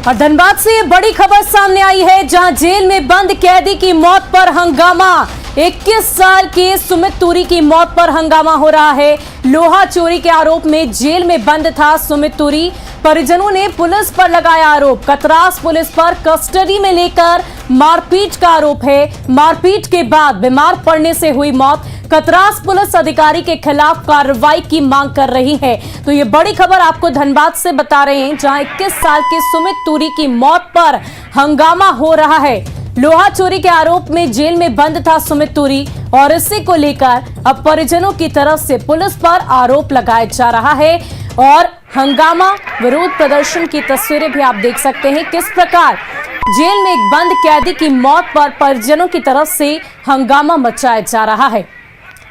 और धनबाद से ये बड़ी खबर सामने आई है, जहां जेल में बंद कैदी की मौत पर हंगामा। 21 साल के सुमित तुरी की मौत पर हंगामा हो रहा है। लोहा चोरी के आरोप में जेल में बंद था सुमित तुरी। परिजनों ने पुलिस पर लगाया आरोप। कतरास पुलिस पर कस्टडी में लेकर मारपीट का आरोप है। मारपीट के बाद बीमार पड़ने से हुई मौत। कतरास पुलिस अधिकारी के खिलाफ कार्रवाई की मांग कर रही है। तो ये बड़ी खबर आपको धनबाद से बता रहे हैं, जहां 21 साल के सुमित तुरी की मौत पर हंगामा हो रहा है। लोहा चोरी के आरोप में जेल में बंद था सुमित तुरी और इसी को लेकर अब परिजनों की तरफ से पुलिस पर आरोप लगाया जा रहा है और हंगामा, विरोध प्रदर्शन की तस्वीरें भी आप देख सकते हैं। किस प्रकार जेल में एक बंद कैदी की मौत पर परिजनों की तरफ से हंगामा मचाया जा रहा है।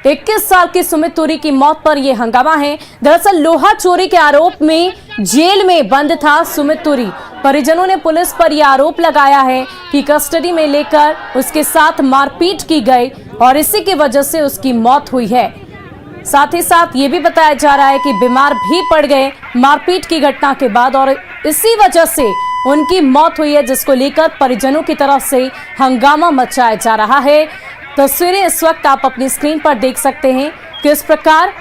21 साल की सुमित तुरी की मौत पर यह हंगामा है। दरअसल लोहा चोरी के आरोप में जेल में बंद था सुमित तुरी। परिजनों ने पुलिस पर यह आरोप लगाया है कि कस्टडी में लेकर उसके साथ मारपीट की गई और इसी की वजह से उसकी मौत हुई है। साथ ही साथ ये भी बताया जा रहा है कि बीमार भी पड़ गए मारपीट की घटना के बाद और इसी वजह से उनकी मौत हुई है, जिसको लेकर परिजनों की तरफ से हंगामा मचाया जा रहा है। तस्वीरें इस वक्त आप अपनी स्क्रीन पर देख सकते हैं किस प्रकार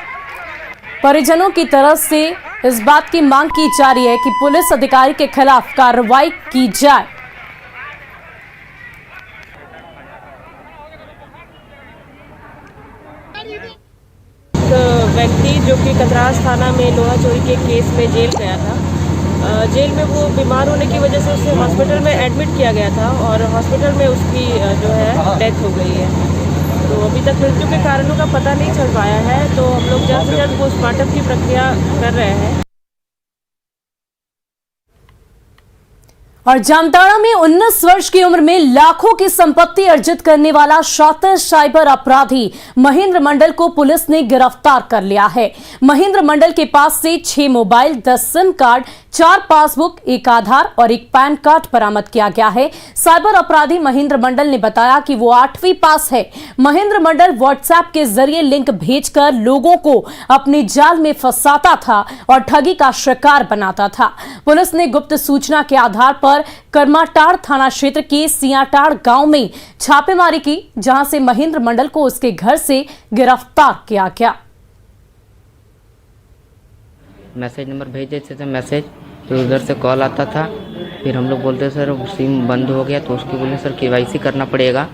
परिजनों की तरफ से इस बात की मांग की जा रही है कि पुलिस अधिकारी के खिलाफ कार्रवाई की जाए। व्यक्ति जो कि कतरास थाना में लोहा चोरी के केस में जेल गया था, जेल में वो बीमार होने की वजह से उसे हॉस्पिटल में एडमिट किया गया था और हॉस्पिटल में उसकी जो है डेथ हो गई है। तो अभी तक मृत्यु के कारणों का पता नहीं चल पाया है, तो हम लोग जल्द से जल्द पोस्टमार्टम की प्रक्रिया कर रहे हैं। और जामताड़ा में 19 वर्ष की उम्र में लाखों की संपत्ति अर्जित करने वाला शातिर साइबर अपराधी महेंद्र मंडल को पुलिस ने गिरफ्तार कर लिया है। महेंद्र मंडल के पास से 6 मोबाइल, 10 सिम कार्ड, 4 पासबुक, 1 आधार और 1 पैन कार्ड बरामद किया गया है। साइबर अपराधी महेंद्र मंडल ने बताया कि वो 8वीं पास है। महेंद्र मंडल व्हाट्सएप के जरिए लिंक भेजकर लोगों को अपने जाल में फंसाता था और ठगी का शिकार बनाता था। पुलिस ने गुप्त सूचना के आधार पर करमाटाड़ थाना क्षेत्र के सियाटाड़ गांव में छापेमारी की, जहां से महेंद्र मंडल को उसके घर से गिरफ्तार किया गया। मैसेज नंबर भेज देते थे मैसेज, फिर उधर से कॉल आता था। फिर हम लोग बोलते सर सिम बंद हो गया, तो उसके बोले सर केवाईसी करना पड़ेगा।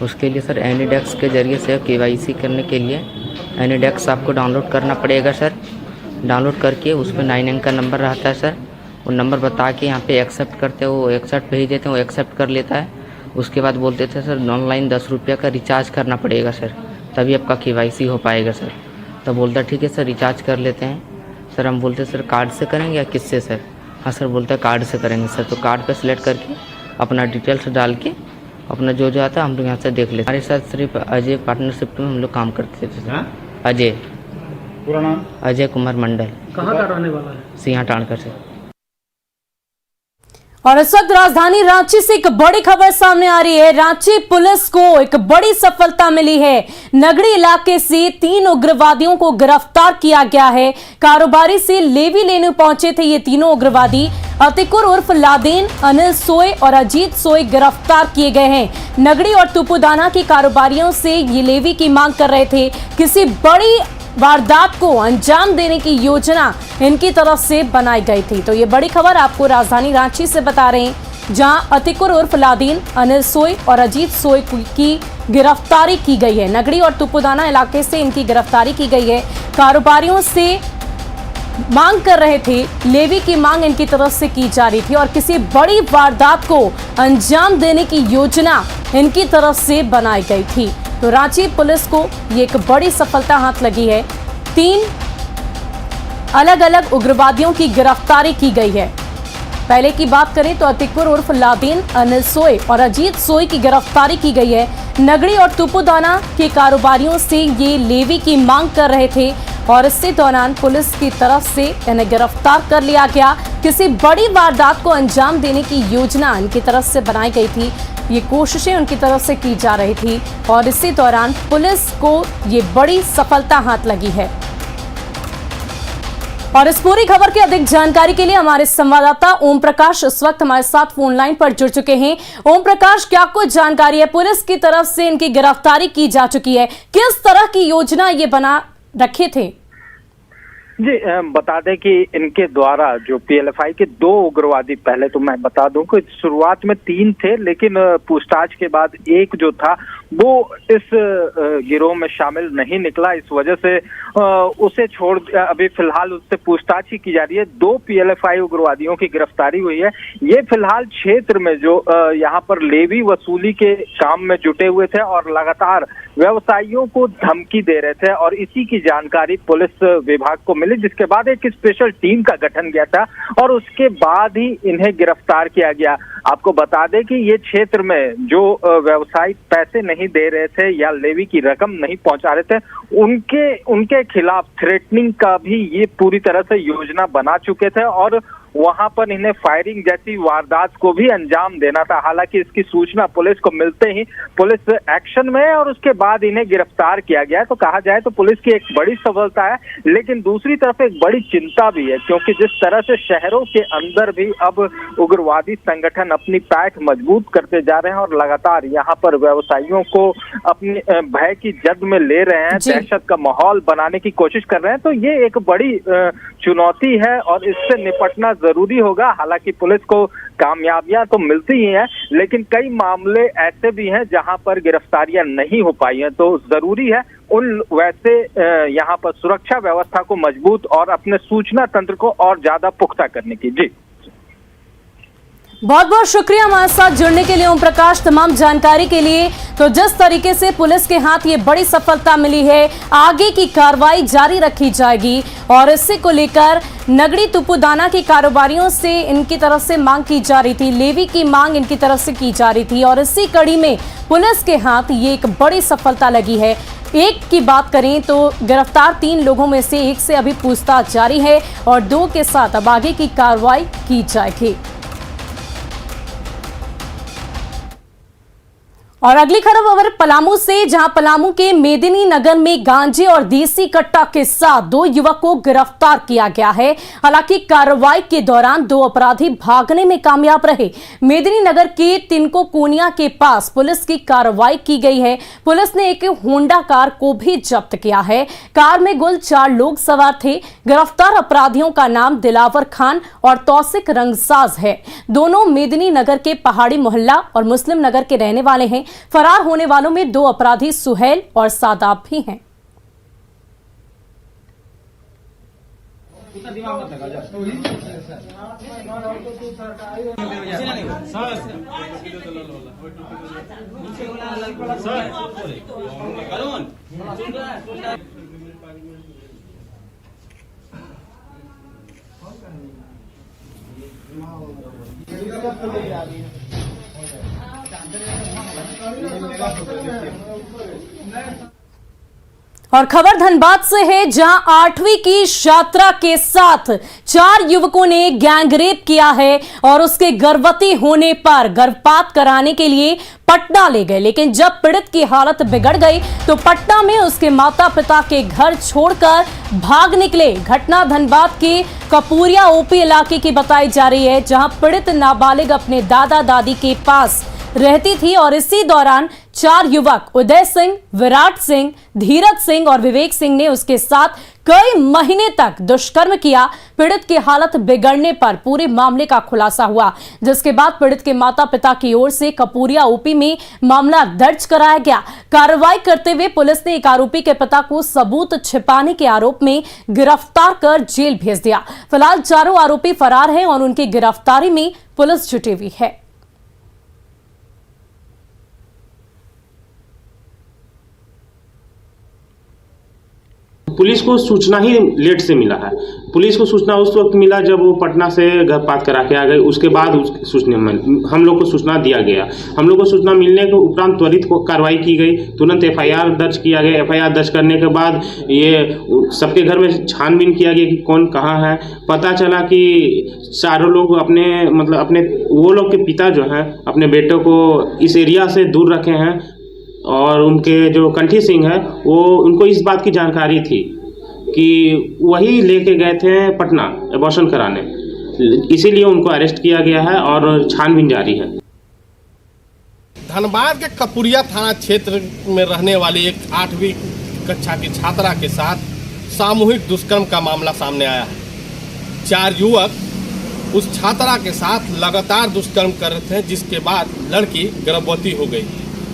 उसके लिए सर एनीडेक्स के जरिए से केवाईसी करने के लिए एनीडेक्स आपको डाउनलोड करना पड़ेगा सर। डाउनलोड करके उस पर 9 अंक का नंबर रहता है सर, वो नंबर बता के यहाँ पे एक्सेप्ट करते हैं, वो एक्सेप्ट भेज देते हैं, वो एक्सेप्ट कर लेता है। उसके बाद बोलते थे सर ऑनलाइन 10 रुपये का रिचार्ज करना पड़ेगा सर, तभी आपका केवाईसी हो पाएगा सर। तब बोलता ठीक है सर रिचार्ज कर लेते हैं। सर हम बोलते सर कार्ड से करेंगे या किससे सर? हाँ सर बोलता है कार्ड से करेंगे सर। तो कार्ड पे सिलेक्ट करके अपना डिटेल्स डाल के अपना जो आता है हम लोग यहाँ से देख लेते। हमारे साथ सिर्फ अजय पार्टनरशिप में हम लोग काम करते थे सर। अजय, पूरा नाम? अजय कुमार मंडल। कहाँ का रहने वाला है? सियाटाड़ से। और इस वक्त राजधानी रांची से एक बड़ी खबर सामने आ रही है। रांची पुलिस को एक बड़ी सफलता मिली है। नगड़ी इलाके से 3 उग्रवादियों को गिरफ्तार किया गया है। कारोबारी से लेवी लेने पहुंचे थे ये तीनों उग्रवादी। अतिकुर उर्फ लादेन, अनिल सोय और अजीत सोय गिरफ्तार किए गए हैं। नगड़ी और तुपुदाना के कारोबारियों से ये लेवी की मांग कर रहे थे। किसी बड़ी वारदात को अंजाम देने की योजना इनकी तरफ से बनाई गई थी। तो ये बड़ी खबर आपको राजधानी रांची से बता रहे हैं, जहां अतिकुर उर्फ लादीन, अनिल सोय और अजीत सोय की गिरफ्तारी की गई है। नगड़ी और तुपुदाना इलाके से इनकी गिरफ्तारी की गई है। कारोबारियों से मांग कर रहे थे, लेवी की मांग इनकी तरफ से की जा रही थी और किसी बड़ी वारदात को अंजाम देने की योजना इनकी तरफ से बनाई गई थी। तो रांची पुलिस को ये एक बड़ी सफलता हाथ लगी है। 3 अलग अलग उग्रवादियों की गिरफ्तारी की गई है। पहले की बात करें तो अतिकुर उर्फ लादीन, अनिल सोय और अजीत सोय की गिरफ्तारी की गई है। नगड़ी और तुपुदाना के कारोबारियों से ये लेवी की मांग कर रहे थे और इसी दौरान पुलिस की तरफ से इन्हें गिरफ्तार कर लिया गया। किसी बड़ी वारदात को अंजाम देने की योजना इनकी तरफ से बनाई गई थी। ये कोशिशें उनकी तरफ से की जा रही थी और इसी दौरान पुलिस को ये बड़ी सफलता हाथ लगी है। और इस पूरी खबर की अधिक जानकारी के लिए हमारे संवाददाता ओम प्रकाश इस वक्त हमारे साथ फोन लाइन पर जुड़ चुके हैं। ओम प्रकाश, क्या कुछ जानकारी है? पुलिस की तरफ से इनकी गिरफ्तारी की जा चुकी है, किस तरह की योजना ये बना रखे थे? जी बता दें कि इनके द्वारा जो पीएलएफआई के 2 उग्रवादी, पहले तो मैं बता दूं कि शुरुआत में 3 थे, लेकिन पूछताछ के बाद एक जो था वो इस गिरोह में शामिल नहीं निकला। इस वजह से उसे छोड़, अभी फिलहाल उससे पूछताछ ही की जा रही है। 2 पीएलएफआई उग्रवादियों की गिरफ्तारी हुई है। ये फिलहाल क्षेत्र में जो यहाँ पर लेवी वसूली के काम में जुटे हुए थे और लगातार व्यवसायियों को धमकी दे रहे थे, और इसी की जानकारी पुलिस विभाग को मिली, जिसके बाद एक स्पेशल टीम का गठन किया था और उसके बाद ही इन्हें गिरफ्तार किया गया। आपको बता दें कि ये क्षेत्र में जो व्यवसायी पैसे नहीं दे रहे थे या लेवी की रकम नहीं पहुंचा रहे थे, उनके खिलाफ थ्रेटनिंग का भी ये पूरी तरह से योजना बना चुके थे और वहां पर इन्हें फायरिंग जैसी वारदात को भी अंजाम देना था। हालांकि इसकी सूचना पुलिस को मिलते ही पुलिस एक्शन में है और उसके बाद इन्हें गिरफ्तार किया गया है। तो कहा जाए तो पुलिस की एक बड़ी सफलता है, लेकिन दूसरी तरफ एक बड़ी चिंता भी है, क्योंकि जिस तरह से शहरों के अंदर भी अब उग्रवादी संगठन अपनी पैठ मजबूत करते जा रहे हैं और लगातार यहाँ पर व्यवसायियों को अपने भय की जद में ले रहे हैं, दहशत का माहौल बनाने की कोशिश कर रहे हैं, तो ये एक बड़ी चुनौती है और इससे निपटना जरूरी होगा। हालांकि पुलिस को कामयाबियां तो मिलती ही हैं, लेकिन कई मामले ऐसे भी हैं जहां पर गिरफ्तारियां नहीं हो पाई हैं, तो जरूरी है उन वैसे यहां पर सुरक्षा व्यवस्था को मजबूत और अपने सूचना तंत्र को और ज्यादा पुख्ता करने की। जी बहुत बहुत शुक्रिया हमारे साथ जुड़ने के लिए ओम प्रकाश, तमाम जानकारी के लिए। तो जिस तरीके से पुलिस के हाथ ये बड़ी सफलता मिली है, आगे की कार्रवाई जारी रखी जाएगी और इसी को लेकर नगड़ी तुपुदाना के कारोबारियों से इनकी तरफ से मांग की जा रही थी, लेवी की मांग इनकी तरफ से की जा रही थी और इसी कड़ी में पुलिस के हाथ ये एक बड़ी सफलता लगी है। एक की बात करें तो गिरफ्तार 3 लोगों में से एक से अभी पूछताछ जारी है और 2 के साथ अब आगे की कार्रवाई की जाएगी। और अगली खबर पलामू से, जहां पलामू के मेदिनी नगर में गांजे और देसी कट्टा के साथ 2 युवक को गिरफ्तार किया गया है। हालांकि कार्रवाई के दौरान 2 अपराधी भागने में कामयाब रहे। मेदिनी नगर के तिनको कोनिया के पास पुलिस की कार्रवाई की गई है। पुलिस ने एक होंडा कार को भी जब्त किया है। कार में कुल 4 लोग सवार थे। गिरफ्तार अपराधियों का नाम दिलावर खान और तौसिक रंगसाज है। दोनों मेदिनी नगर के पहाड़ी मोहल्ला और मुस्लिम नगर के रहने वाले हैं। फरार होने वालों में 2 अपराधी सुहेल और सादाब भी हैं। और खबर धनबाद से है, जहां 8वीं की यात्रा के साथ 4 युवकों ने गैंगरेप किया है और उसके गर्भवती होने पर गर्भपात कराने के लिए पटना ले गए, लेकिन जब पीड़ित की हालत बिगड़ गई तो पटना में उसके माता पिता के घर छोड़कर भाग निकले। घटना धनबाद के कपूरिया ओपी इलाके की बताई जा रही है, जहां पीड़ित नाबालिग अपने दादा दादी के पास रहती थी और इसी दौरान 4 युवक उदय सिंह, विराट सिंह, धीरज सिंह और विवेक सिंह ने उसके साथ कई महीने तक दुष्कर्म किया। पीड़ित की हालत बिगड़ने पर पूरे मामले का खुलासा हुआ, जिसके बाद पीड़ित के माता पिता की ओर से कपूरिया ओपी में मामला दर्ज कराया गया। कार्रवाई करते हुए पुलिस ने एक आरोपी के पिता को सबूत छिपाने के आरोप में गिरफ्तार कर जेल भेज दिया। फिलहाल 4 आरोपी फरार हैं और उनकी गिरफ्तारी में पुलिस जुटी हुई है। पुलिस को सूचना ही लेट से मिला है। पुलिस को सूचना उस वक्त मिला जब वो पटना से गर्भपात करा के आ गए। उसके बाद सूचना हम लोग को सूचना दिया गया। हम लोग को सूचना मिलने के उपरांत त्वरित कार्रवाई की गई। तुरंत एफआईआर दर्ज किया गया। एफआईआर दर्ज करने के बाद ये सबके घर में छानबीन किया गया कि कौन कहाँ है। पता चला कि चारों लोग अपने वो लोग के पिता जो हैं अपने बेटों को इस एरिया से दूर रखे हैं और उनके जो कंठी सिंह है वो उनको इस बात की जानकारी थी कि वही लेके गए थे पटना एबॉर्शन कराने, इसीलिए उनको अरेस्ट किया गया है और छानबीन जारी है। धनबाद के कपुरिया थाना क्षेत्र में रहने वाली एक 8वीं कक्षा की छात्रा के साथ सामूहिक दुष्कर्म का मामला सामने आया है। 4 युवक उस छात्रा के साथ लगातार दुष्कर्म कर रहे थे, जिसके बाद लड़की गर्भवती हो गई।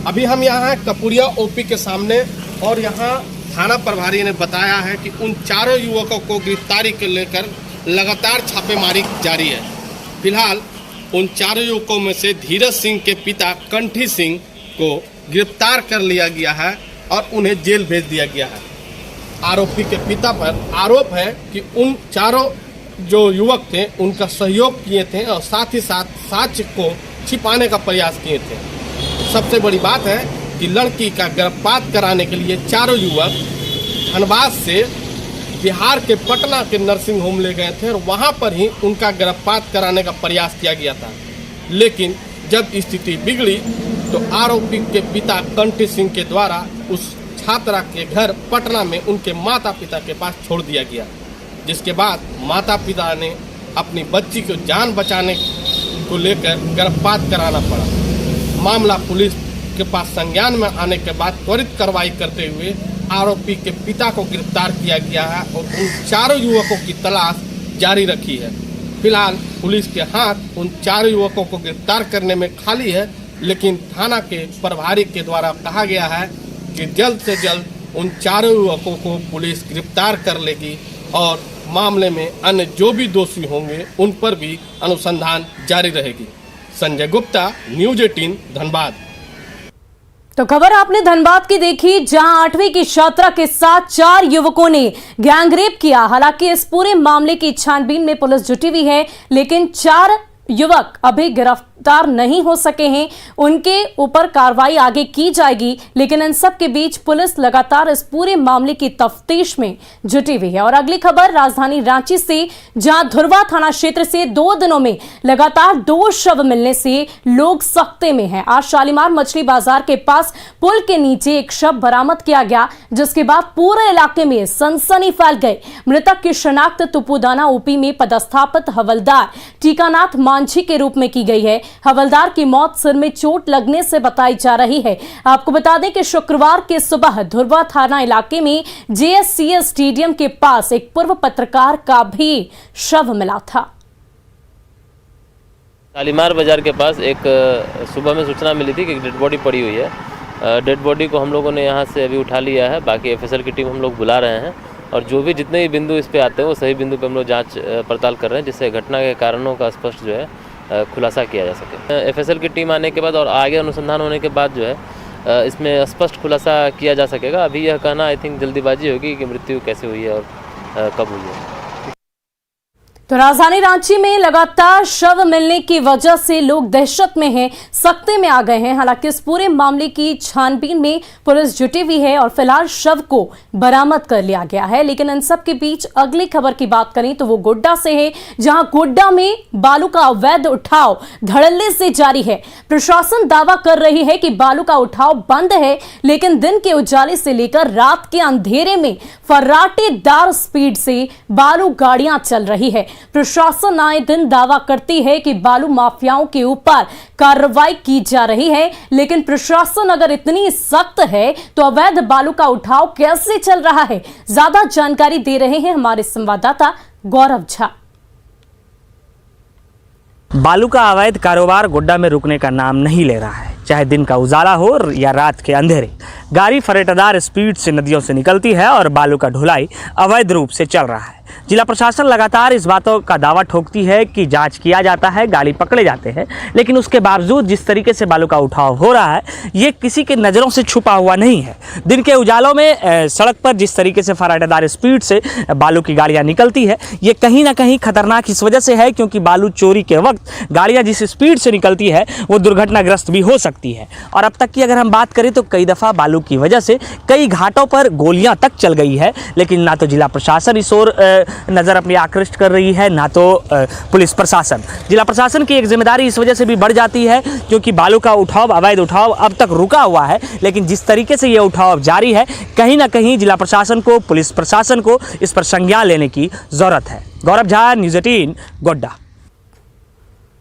अभी हम यहाँ हैं कपुरिया ओपी के सामने और यहाँ थाना प्रभारी ने बताया है कि उन 4 युवकों को गिरफ्तारी को लेकर लगातार छापेमारी जारी है। फिलहाल उन 4 युवकों में से धीरज सिंह के पिता कंठी सिंह को गिरफ्तार कर लिया गया है और उन्हें जेल भेज दिया गया है। आरोपी के पिता पर आरोप है कि उन 4 जो युवक थे उनका सहयोग किए थे और साथ ही साथ साक्ष्य को छिपाने का प्रयास किए थे। सबसे बड़ी बात है कि लड़की का गर्भपात कराने के लिए 4 युवक धनबाद से बिहार के पटना के नर्सिंग होम ले गए थे और वहां पर ही उनका गर्भपात कराने का प्रयास किया गया था। लेकिन जब स्थिति बिगड़ी तो आरोपी के पिता कंठी सिंह के द्वारा उस छात्रा के घर पटना में उनके माता पिता के पास छोड़ दिया गया, जिसके बाद माता पिता ने अपनी बच्ची को जान बचाने को लेकर गर्भपात कराना पड़ा। मामला पुलिस के पास संज्ञान में आने के बाद त्वरित कार्रवाई करते हुए आरोपी के पिता को गिरफ्तार किया गया है और उन 4 युवकों की तलाश जारी रखी है। फिलहाल पुलिस के हाथ उन 4 युवकों को गिरफ्तार करने में खाली है, लेकिन थाना के प्रभारी के द्वारा कहा गया है कि जल्द से जल्द उन 4 युवकों को पुलिस गिरफ्तार कर लेगी और मामले में अन्य जो भी दोषी होंगे उन पर भी अनुसंधान जारी रहेगी। संजय गुप्ता, न्यूज़ 18 धनबाद। तो खबर आपने धनबाद की देखी, जहां 8वीं की छात्रा के साथ 4 युवकों ने गैंगरेप किया। हालांकि इस पूरे मामले की छानबीन में पुलिस जुटी हुई है, लेकिन 4 युवक अभी गिरफ्तार नहीं हो सके हैं। उनके ऊपर कार्रवाई आगे की जाएगी, लेकिन इन सब के बीच पुलिस लगातार इस पूरे मामले की तफ्तीश में जुटी हुई है। और अगली खबर राजधानी रांची से, जहां धुरवा थाना क्षेत्र से 2 दिनों में लगातार 2 शव मिलने से लोग सख्ते में हैं। आज शालीमार मछली बाजार के पास पुल के नीचे एक शव बरामद किया गया, जिसके बाद पूरे इलाके में सनसनी फैल गई। मृतक की शिनाख्त तुपुदाना ओपी में पदस्थापित हवलदार टीकानाथ मांझी के रूप में की गई है। हवलदार की मौत सिर में चोट लगने से बताई जा रही है। आपको बता दें कि शुक्रवार के सुबह धुरवा थाना इलाके में JSCS स्टेडियम के पास एक पूर्व पत्रकार का भी शव मिला था। शालीमार बाजार के पास एक सुबह में सूचना मिली थी कि डेड बॉडी पड़ी हुई है। डेड बॉडी को हम लोगों ने यहाँ से अभी उठा लिया है। बाकी FSL की टीम हम लोग बुला रहे हैं और जो भी जितने भी बिंदु इस पे आते हैं वो सही बिंदु पे हम लोग जांच पड़ताल कर रहे हैं, जिससे घटना के कारणों का स्पष्ट जो है खुलासा किया जा सके। FSL की टीम आने के बाद और आगे अनुसंधान होने के बाद जो है इसमें स्पष्ट खुलासा किया जा सकेगा। अभी यह कहना आई थिंक जल्दीबाजी होगी कि मृत्यु कैसे हुई है और कब हुई है। तो राजधानी रांची में लगातार शव मिलने की वजह से लोग दहशत में हैं, सख्ते में आ गए हैं। हालांकि इस पूरे मामले की छानबीन में पुलिस जुटी हुई है और फिलहाल शव को बरामद कर लिया गया है। लेकिन इन सब के बीच अगली खबर की बात करें तो वो गोड्डा से है, जहां गोड्डा में बालू का अवैध उठाव धड़ल्ले से जारी है। प्रशासन दावा कर रही है कि बालू का उठाव बंद है, लेकिन दिन के उजाले से लेकर रात के अंधेरे में फर्राटेदार स्पीड से बालू गाड़ियां चल रही है। प्रशासन आए दिन दावा करती है कि बालू माफियाओं के ऊपर कार्रवाई की जा रही है, लेकिन प्रशासन अगर इतनी सख्त है तो अवैध बालू का उठाव कैसे चल रहा है? ज्यादा जानकारी दे रहे हैं हमारे संवाददाता गौरव झा। बालू का अवैध कारोबार गोड्डा में रुकने का नाम नहीं ले रहा है। चाहे दिन का उजाला हो या रात के अंधेरे, गाड़ी फरेटेदार स्पीड से नदियों से निकलती है और बालू का ढुलाई अवैध रूप से चल रहा है। जिला प्रशासन लगातार इस बातों का दावा ठोकती है कि जांच किया जाता है, गाड़ी पकड़े जाते हैं, लेकिन उसके बावजूद जिस तरीके से बालू का उठाव हो रहा है ये किसी के नज़रों से छुपा हुआ नहीं है। दिन के उजालों में सड़क पर जिस तरीके से फराटेदार स्पीड से बालू की गाड़ियाँ निकलती है, ये कहीं ना कहीं खतरनाक इस वजह से है क्योंकि बालू चोरी के वक्त गाड़ियाँ जिस स्पीड से निकलती है वो दुर्घटनाग्रस्त भी हो सकती है। और अब तक की अगर हम बात करें तो कई दफ़ा बालू की वजह से कई घाटों पर गोलियाँ तक चल गई है, लेकिन ना तो जिला प्रशासन इस ओर नज़र अपनी आकृष्ट कर रही है, ना तो पुलिस प्रशासन। जिला प्रशासन की एक जिम्मेदारी इस वजह से भी बढ़ जाती है क्योंकि बालू का उठाव, अवैध उठाव अब तक रुका हुआ है, लेकिन जिस तरीके से ये उठाव जारी है, कहीं ना कहीं जिला प्रशासन को, पुलिस प्रशासन को इस पर संज्ञान लेने की ज़रूरत है। गौरव झा, न्यूज़ 18, गोड्डा।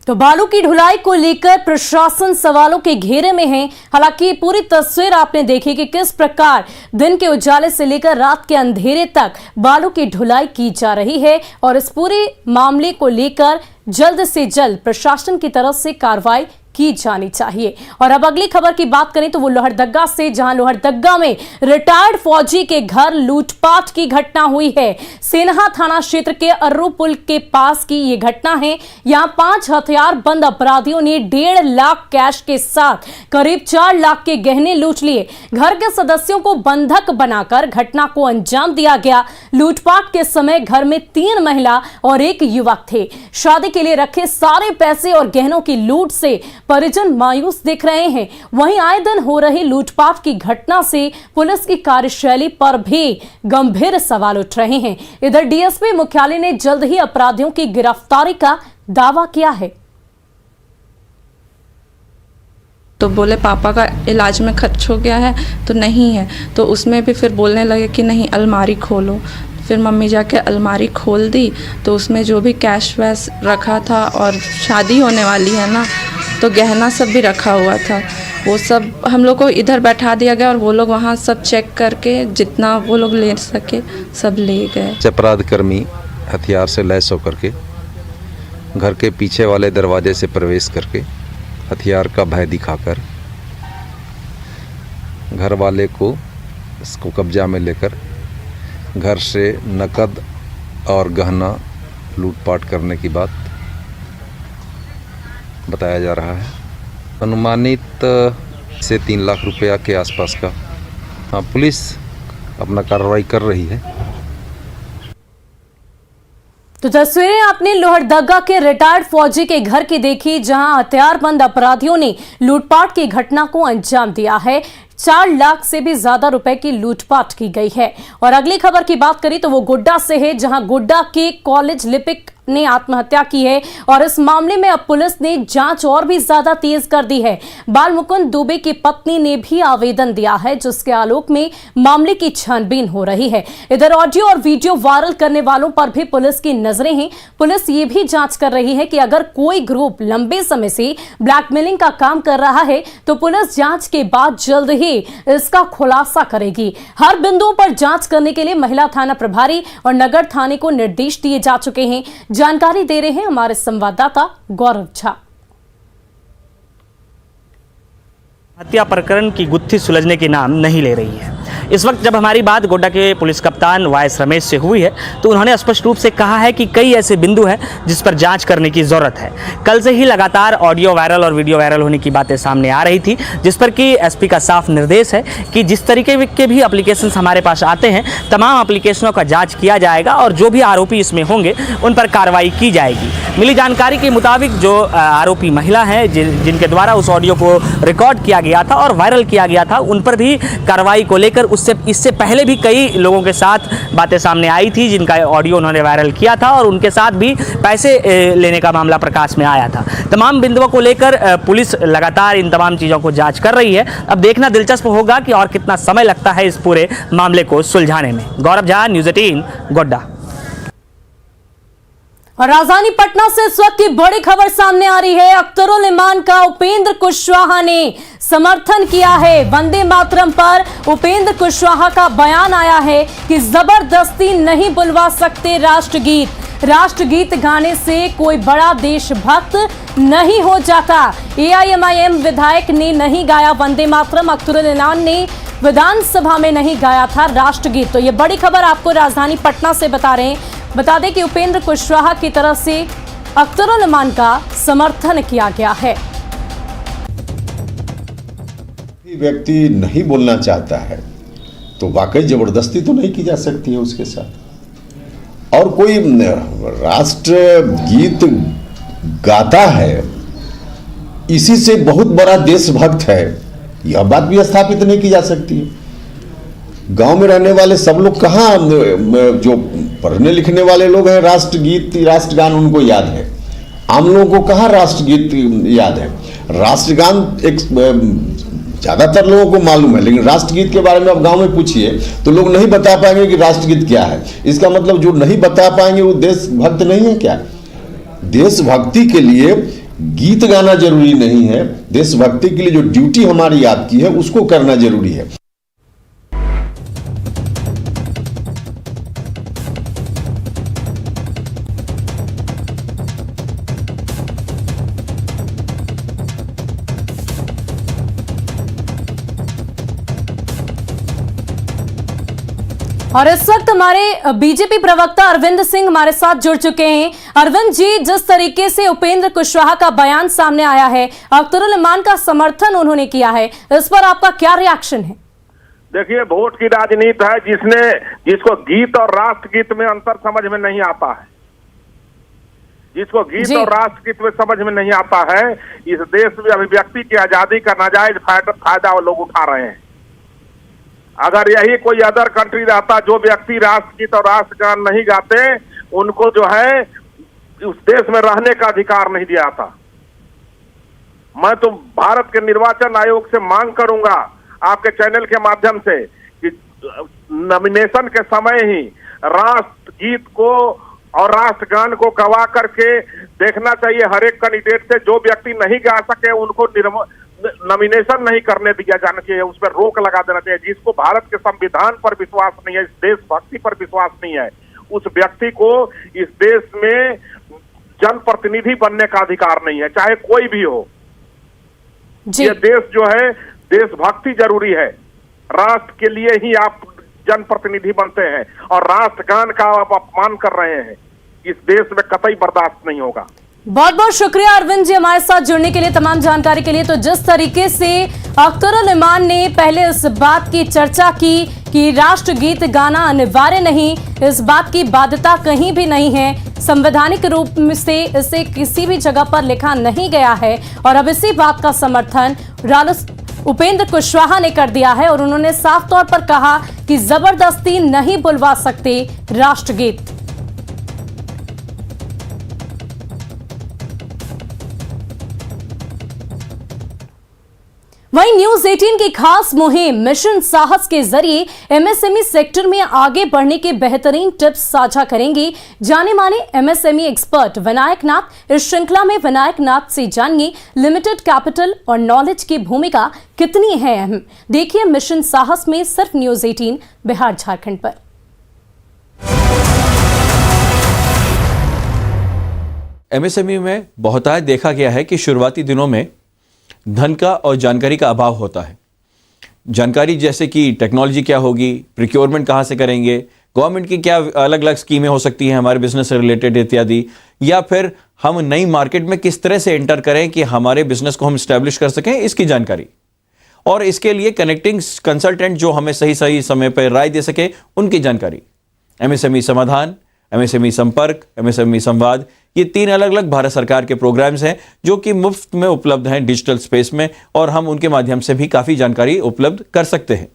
तो बालू की ढुलाई को लेकर प्रशासन सवालों के घेरे में है। हालांकि पूरी तस्वीर आपने देखी कि किस प्रकार दिन के उजाले से लेकर रात के अंधेरे तक बालू की ढुलाई की जा रही है और इस पूरे मामले को लेकर जल्द से जल्द प्रशासन की तरफ से कार्रवाई की जानी चाहिए। और अब अगली खबर की बात करें तो वो लोहरदग्गा से, जहां लोहरदग्गा में रिटायर्ड फौजी के घर लूटपाट की घटना हुई है। सेनहा थाना क्षेत्र के अर्रू पुल के पास की ये घटना है। यहां 5 हथियारबंद अपराधियों ने 1.5 लाख कैश के साथ करीब 4 लाख के गहने लूट लिए। घर के सदस्यों को बंधक बनाकर घटना को अंजाम दिया गया। लूटपाट के समय घर में 3 महिला और 1 युवक थे। शादी के लिए रखे सारे पैसे और गहनों की लूट से परिजन मायूस दिख रहे हैं। वहीं आए दिन हो रही लूटपाट की घटना से पुलिस की कार्यशैली पर भी गंभीर सवाल उठ रहे हैं। इधर डीएसपी मुख्यालय ने जल्द ही अपराधियों की गिरफ्तारी का दावा किया है। तो बोले पापा का इलाज में खर्च हो गया है, तो नहीं है। तो उसमें भी फिर बोलने लगे कि नहीं अलमारी खोलो। फिर मम्मी जाके अलमारी खोल दी तो उसमें जो भी कैश वैश रखा था और शादी होने वाली है ना, तो गहना सब भी रखा हुआ था, वो सब हम लोग को इधर बैठा दिया गया और वो लोग वहाँ सब चेक करके जितना वो लोग ले सके सब ले गए। अपराध कर्मी हथियार से लैस होकर के घर के पीछे वाले दरवाजे से प्रवेश करके हथियार का भय दिखाकर घर वाले को इसको कब्जा में लेकर घर से नकद और गहना लूटपाट करने की बात बताया जा रहा है। अनुमानित से 3 लाख रुपया के आसपास का। हाँ, पुलिस अपना कार्रवाई कर रही है। तो तस्वीरें आपने लोहरदग्गा के रिटायर्ड फौजी के घर की देखी, जहां हथियारबंद अपराधियों ने लूटपाट की घटना को अंजाम दिया है। 4 लाख से भी ज्यादा रुपए की लूटपाट की गई है। और अगली खबर की बात करें तो वो गोड्डा से है, जहां गोड्डा के कॉलेज लिपिक ने आत्महत्या की है और इस मामले में अब पुलिस ने जांच और भी ज्यादा तेज कर दी है। बाल मुकुंद दुबे की पत्नी ने भी आवेदन दिया है, जिसके आलोक में मामले की छानबीन हो रही है। इधर ऑडियो और वीडियो वायरल करने वालों पर भी पुलिस की नजरें हैं। पुलिस ये भी जांच कर रही है कि अगर कोई ग्रुप लंबे समय से ब्लैकमेलिंग का काम कर रहा है तो पुलिस जांच के बाद जल्द ही इसका खुलासा करेगी। हर बिंदुओं पर जांच करने के लिए महिला थाना प्रभारी और नगर थाने को निर्देश दिए जा चुके हैं। जानकारी दे रहे हैं हमारे संवाददाता गौरव झा। हत्या प्रकरण की गुत्थी सुलझने के नाम नहीं ले रही है। इस वक्त जब हमारी बात गोड्डा के पुलिस कप्तान वाइस रमेश से हुई है तो उन्होंने स्पष्ट रूप से कहा है कि कई ऐसे बिंदु हैं जिस पर जांच करने की ज़रूरत है। कल से ही लगातार ऑडियो वायरल और वीडियो वायरल होने की बातें सामने आ रही थी, जिस पर कि एसपी का साफ निर्देश है कि जिस तरीके के भी एप्लीकेशंस हमारे पास आते हैं, तमाम एप्लीकेशनों का जाँच किया जाएगा और जो भी आरोपी इसमें होंगे उन पर कार्रवाई की जाएगी। मिली जानकारी के मुताबिक जो आरोपी महिला हैं जिनके द्वारा उस ऑडियो को रिकॉर्ड किया गया था और वायरल किया गया था, उन पर भी कार्रवाई को लेकर इससे पहले भी कई लोगों के साथ बातें सामने आई थी जिनका ऑडियो उन्होंने वायरल किया था और उनके साथ भी पैसे लेने का मामला प्रकाश में आया था। तमाम बिंदुओं को लेकर पुलिस लगातार इन तमाम चीज़ों को जांच कर रही है। अब देखना दिलचस्प होगा कि और कितना समय लगता है इस पूरे मामले को सुलझाने में। गौरव झा, न्यूज़ 18, गोड्डा। और राजधानी पटना से इस वक्त की बड़ी खबर सामने आ रही है। अख्तरुल इमान का उपेंद्र कुशवाहा ने समर्थन किया है। वंदे मातरम पर उपेंद्र कुशवाहा का बयान आया है कि जबरदस्ती नहीं बुलवा सकते राष्ट्रगीत। राष्ट्रगीत गाने से कोई बड़ा देशभक्त नहीं हो जाता। एआईएमआईएम विधायक ने नहीं गाया वंदे मातरम। अख्तरुल इमान ने विधानसभा में नहीं गाया था राष्ट्रगीत। तो ये बड़ी खबर आपको राजधानी पटना से बता रहे हैं। बता दें कि उपेंद्र कुशवाहा की तरफ से अख्तरुल इमान का समर्थन किया गया है। व्यक्ति नहीं बोलना चाहता है तो वाकई जबरदस्ती तो नहीं की जा सकती है उसके साथ। और कोई राष्ट्र गीत गाता है, इसी से बहुत बड़ा देशभक्त है, यह बात भी स्थापित नहीं की जा सकती है। गांव में रहने वाले सब लोग कहाँ, जो पढ़ने लिखने वाले लोग हैं राष्ट्रगीत राष्ट्रगान उनको याद है, आम लोगों को कहाँ राष्ट्रगीत याद है। राष्ट्रगान एक ज्यादातर लोगों को मालूम है, लेकिन राष्ट्रगीत के बारे में आप गांव में पूछिए तो लोग नहीं बता पाएंगे कि राष्ट्रगीत क्या है। इसका मतलब जो नहीं बता पाएंगे वो देशभक्त नहीं है क्या? देशभक्ति के लिए गीत गाना जरूरी नहीं है, देशभक्ति के लिए जो ड्यूटी हमारी आपकी है उसको करना जरूरी है। और इस वक्त हमारे बीजेपी प्रवक्ता अरविंद सिंह हमारे साथ जुड़ चुके हैं। अरविंद जी, जिस तरीके से उपेंद्र कुशवाहा का बयान सामने आया है, अख्तरुल इमान का समर्थन उन्होंने किया है, इस पर आपका क्या रिएक्शन है? देखिए, वोट की राजनीति है, जिसको गीत और राष्ट्रगीत में अंतर समझ में नहीं आता है, जिसको गीत और राष्ट्रगीत में समझ में नहीं आता है, इस देश में अभिव्यक्ति की आजादी का नाजायज फायदा वो लोग उठा रहे हैं। अगर यही कोई अदर कंट्री रहता, जो व्यक्ति राष्ट्रगीत और राष्ट्रगान नहीं गाते उनको जो है उस देश में रहने का अधिकार नहीं दिया था। मैं तो भारत के निर्वाचन आयोग से मांग करूंगा आपके चैनल के माध्यम से कि नॉमिनेशन के समय ही राष्ट्रगीत को और राष्ट्रगान को गवा करके देखना चाहिए हर एक कैंडिडेट से। जो व्यक्ति नहीं गा सके उनको नॉमिनेशन नहीं करने दिया जाना चाहिए, उस पर रोक लगा देना चाहिए। जिसको भारत के संविधान पर विश्वास नहीं है, इस देशभक्ति पर विश्वास नहीं है, उस व्यक्ति को इस देश में जनप्रतिनिधि बनने का अधिकार नहीं है, चाहे कोई भी हो। ये देश जो है, देशभक्ति जरूरी है। राष्ट्र के लिए ही आप जनप्रतिनिधि बनते हैं और राष्ट्रगान का आप अपमान कर रहे हैं, इस देश में कतई बर्दाश्त नहीं होगा। बहुत बहुत शुक्रिया अरविंद जी हमारे साथ जुड़ने के लिए, तमाम जानकारी के लिए। तो जिस तरीके से अख्तरुल इमान ने पहले इस बात की चर्चा की कि राष्ट्रगीत गाना अनिवार्य नहीं, इस बात की बाध्यता कहीं भी नहीं है, संवैधानिक रूप से इसे किसी भी जगह पर लिखा नहीं गया है, और अब इसी बात का समर्थन उपेंद्र कुशवाहा ने कर दिया है और उन्होंने साफ तौर पर कहा कि जबरदस्ती नहीं बुलवा सकते राष्ट्रगीत। वहीं न्यूज 18 की खास मुहिम मिशन साहस के जरिए एमएसएमई सेक्टर में आगे बढ़ने के बेहतरीन टिप्स साझा करेंगे जाने माने एमएसएमई एक्सपर्ट विनायक नाथ। इस श्रृंखला में विनायक नाथ से जानिए लिमिटेड कैपिटल और नॉलेज की भूमिका कितनी है अहम। देखिए मिशन साहस में सिर्फ न्यूज 18 बिहार झारखंड पर। एमएसएमई में बहुतायत देखा गया है कि शुरुआती दिनों में धन का और जानकारी का अभाव होता है। जानकारी जैसे कि टेक्नोलॉजी क्या होगी, प्रिक्योरमेंट कहाँ से करेंगे, गवर्नमेंट की क्या अलग अलग स्कीमें हो सकती हैं हमारे बिजनेस से रिलेटेड इत्यादि, या फिर हम नई मार्केट में किस तरह से एंटर करें कि हमारे बिजनेस को हम स्टैब्लिश कर सकें, इसकी जानकारी। और इसके लिए कनेक्टिंग कंसल्टेंट जो हमें सही समय पर राय दे सके, उनकी जानकारी। एमएसएमई समाधान, एमएसएमई संपर्क, एमएसएमई संवाद, ये 3 अलग अलग भारत सरकार के प्रोग्राम्स हैं जो कि मुफ्त में उपलब्ध हैं डिजिटल स्पेस में, और हम उनके माध्यम से भी काफ़ी जानकारी उपलब्ध कर सकते हैं।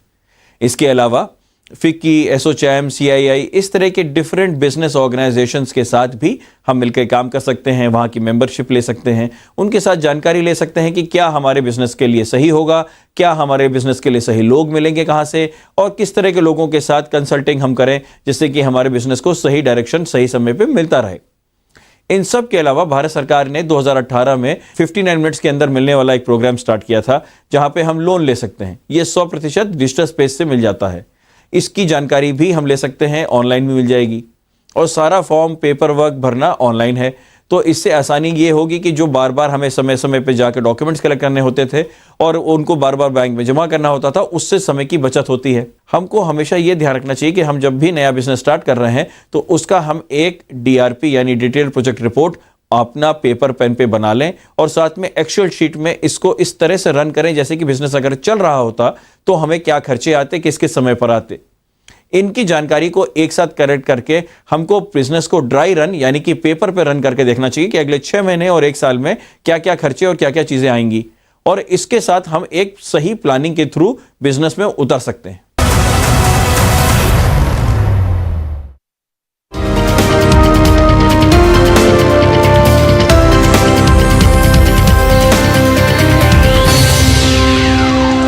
इसके अलावा फिक्की, एसोचैम, सीआईआई, इस तरह के डिफरेंट बिजनेस ऑर्गेनाइजेशंस के साथ भी हम मिलकर काम कर सकते हैं, वहाँ की मेंबरशिप ले सकते हैं, उनके साथ जानकारी ले सकते हैं कि क्या हमारे बिजनेस के लिए सही होगा, क्या हमारे बिजनेस के लिए सही लोग मिलेंगे कहाँ से, और किस तरह के लोगों के साथ कंसल्टिंग हम करें जिससे कि हमारे बिजनेस को सही डायरेक्शन सही समय पर मिलता रहे। इन सब के अलावा भारत सरकार ने 2018 में 59 मिनट्स के अंदर मिलने वाला एक प्रोग्राम स्टार्ट किया था जहां पे हम लोन ले सकते हैं। ये 100% डिजिटल स्पेस से मिल जाता है। इसकी जानकारी भी हम ले सकते हैं, ऑनलाइन भी मिल जाएगी, और सारा फॉर्म पेपर वर्क भरना ऑनलाइन है। तो इससे आसानी ये होगी कि जो बार बार हमें समय समय पे जाकर डॉक्यूमेंट्स कलेक्ट करने होते थे और उनको बार बार बैंक में जमा करना होता था, उससे समय की बचत होती है। हमको हमेशा ये ध्यान रखना चाहिए कि हम जब भी नया बिजनेस स्टार्ट कर रहे हैं तो उसका हम एक DRP यानी डिटेल प्रोजेक्ट रिपोर्ट अपना पेपर पेन पे बना लें, और साथ में एक्सेल शीट में इसको इस तरह से रन करें जैसे कि बिजनेस अगर चल रहा होता तो हमें क्या खर्चे आते, किस किस समय पर आते। इनकी जानकारी को एक साथ करेक्ट करके हमको बिजनेस को ड्राई रन यानी कि पेपर पे रन करके देखना चाहिए कि अगले 6 महीने और 1 साल में क्या क्या खर्चे और क्या क्या चीजें आएंगी, और इसके साथ हम एक सही प्लानिंग के थ्रू बिजनेस में उतर सकते हैं।